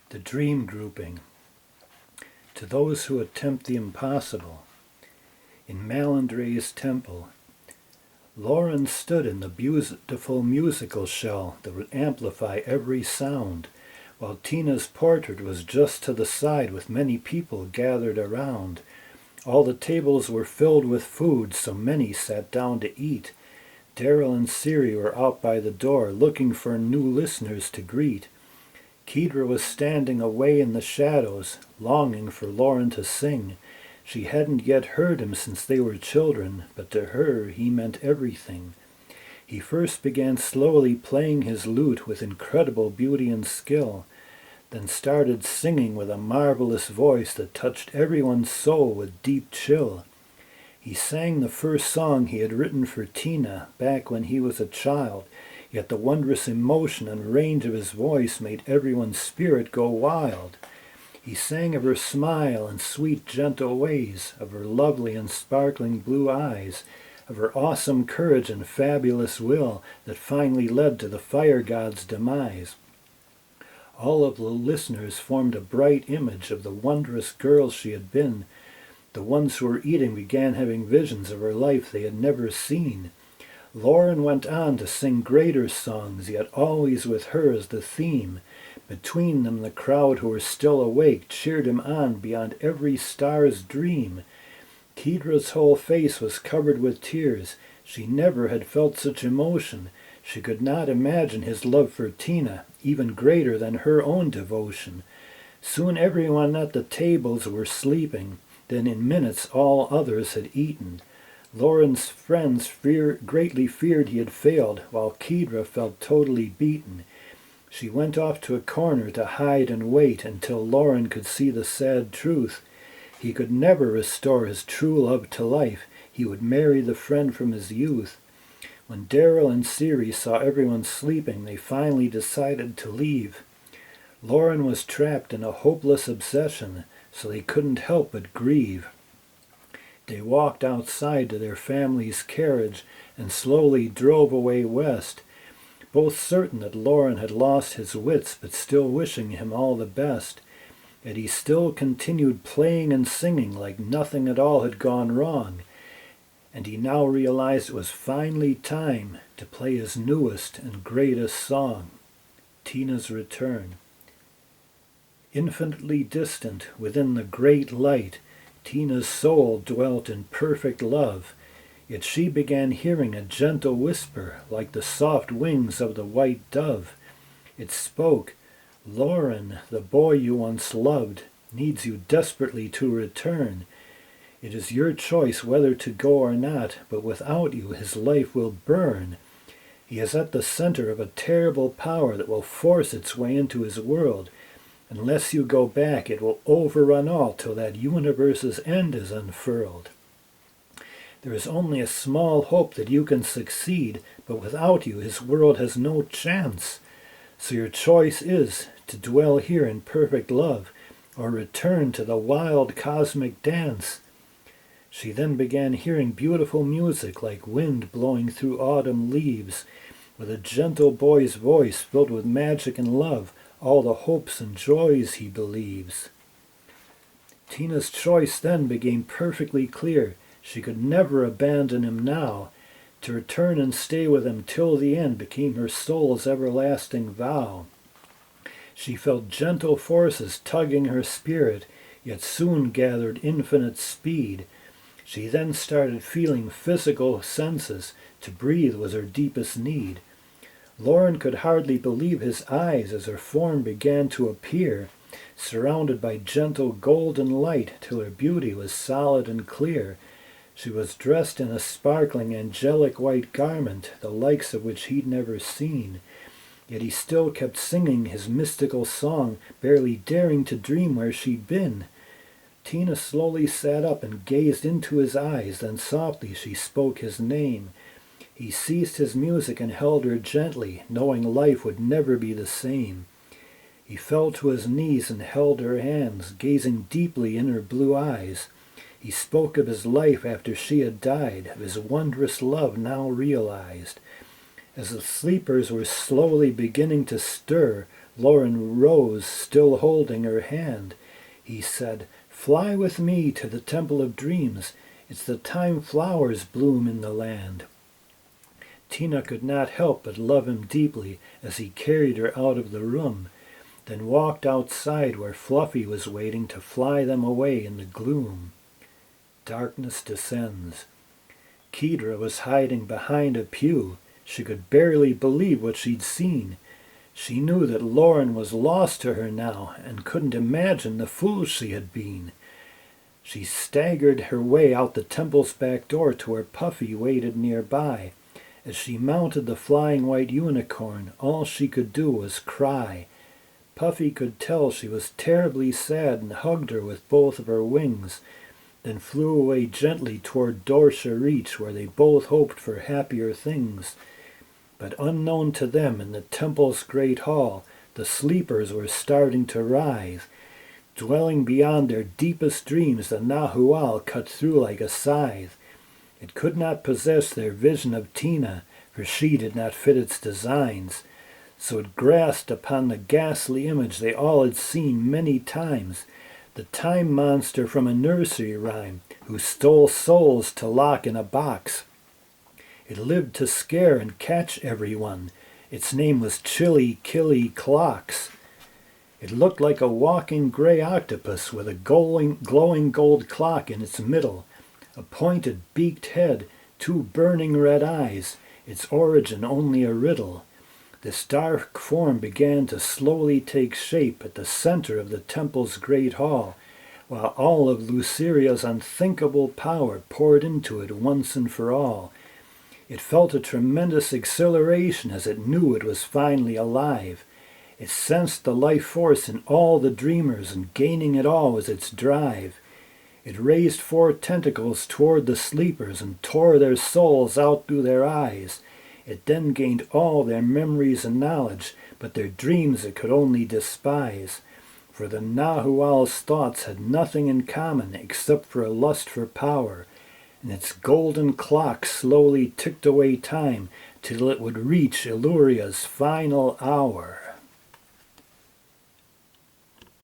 The dream grouping. To those who attempt the impossible. In Malandre's temple, Lauren stood in the beautiful musical shell that would amplify every sound, while Tina's portrait was just to the side with many people gathered around. All the tables were filled with food, so many sat down to eat. Daryl and Siri were out by the door, looking for new listeners to greet. Kedra was standing away in the shadows, longing for Lauren to sing. She hadn't yet heard him since they were children, but to her he meant everything. He first began slowly playing his lute with incredible beauty and skill, then started singing with a marvelous voice that touched everyone's soul with deep chill. He sang the first song he had written for Tina back when he was a child, yet the wondrous emotion and range of his voice made everyone's spirit go wild. He sang of her smile and sweet gentle ways, of her lovely and sparkling blue eyes, of her awesome courage and fabulous will that finally led to the fire god's demise. All of the listeners formed a bright image of the wondrous girl she had been. The ones who were eating began having visions of her life they had never seen. Lauren went on to sing greater songs, yet always with her as the theme. Between them the crowd who were still awake cheered him on beyond every star's dream. Kedra's whole face was covered with tears. She never had felt such emotion. She could not imagine his love for Tina, even greater than her own devotion. Soon everyone at the tables were sleeping. Then in minutes all others had eaten. Lauren's friends greatly feared he had failed, while Kedra felt totally beaten. She went off to a corner to hide and wait until Lauren could see the sad truth. He could never restore his true love to life. He would marry the friend from his youth. When Daryl and Siri saw everyone sleeping, they finally decided to leave. Lauren was trapped in a hopeless obsession, so they couldn't help but grieve. They walked outside to their family's carriage and slowly drove away west, both certain that Lauren had lost his wits but still wishing him all the best. Yet he still continued playing and singing like nothing at all had gone wrong, and he now realized it was finally time to play his newest and greatest song, Tina's Return. Infinitely distant within the great light, Tina's soul dwelt in perfect love, yet she began hearing a gentle whisper like the soft wings of the white dove. It spoke, "Lauren, the boy you once loved, needs you desperately to return. It is your choice whether to go or not, but without you his life will burn. He is at the center of a terrible power that will force its way into his world. Unless you go back, it will overrun all till that universe's end is unfurled. There is only a small hope that you can succeed, but without you his world has no chance. So your choice is to dwell here in perfect love, or return to the wild cosmic dance." She then began hearing beautiful music like wind blowing through autumn leaves, with a gentle boy's voice filled with magic and love, all the hopes and joys he believes. Tina's choice then became perfectly clear. She could never abandon him now. To return and stay with him till the end became her soul's everlasting vow. She felt gentle forces tugging her spirit, yet soon gathered infinite speed. She then started feeling physical senses. To breathe was her deepest need. Lauren could hardly believe his eyes as her form began to appear, surrounded by gentle golden light till her beauty was solid and clear. She was dressed in a sparkling angelic white garment, the likes of which he'd never seen. Yet he still kept singing his mystical song, barely daring to dream where she'd been. Tina slowly sat up and gazed into his eyes, then softly she spoke his name. He ceased his music and held her gently, knowing life would never be the same. He fell to his knees and held her hands, gazing deeply in her blue eyes. He spoke of his life after she had died, of his wondrous love now realized. As the sleepers were slowly beginning to stir, Lauren rose, still holding her hand. He said, "Fly with me to the Temple of Dreams. It's the time flowers bloom in the land." Tina could not help but love him deeply as he carried her out of the room, then walked outside where Fluffy was waiting to fly them away in the gloom. Darkness descends. Kedra was hiding behind a pew. She could barely believe what she'd seen. She knew that Lauren was lost to her now and couldn't imagine the fool she had been. She staggered her way out the temple's back door to where Puffy waited nearby. As she mounted the flying white unicorn, all she could do was cry. Puffy could tell she was terribly sad and hugged her with both of her wings, then flew away gently toward Dorsha Reach, where they both hoped for happier things. But unknown to them, in the temple's great hall, the sleepers were starting to rise. Dwelling beyond their deepest dreams, the Nahual cut through like a scythe. It could not possess their vision of Tina, for she did not fit its designs. So it grasped upon the ghastly image they all had seen many times, the time monster from a nursery rhyme, who stole souls to lock in a box. It lived to scare and catch everyone. Its name was Chilly Killy Clocks. It looked like a walking gray octopus with a glowing gold clock in its middle, a pointed beaked head, two burning red eyes, its origin only a riddle. This dark form began to slowly take shape at the center of the temple's great hall, while all of Luceria's unthinkable power poured into it once and for all. It felt a tremendous exhilaration as it knew it was finally alive. It sensed the life force in all the dreamers, and gaining it all was its drive. It raised four tentacles toward the sleepers and tore their souls out through their eyes. It then gained all their memories and knowledge, but their dreams it could only despise. For the Nahual's thoughts had nothing in common except for a lust for power, and its golden clock slowly ticked away time till it would reach Iluria's final hour.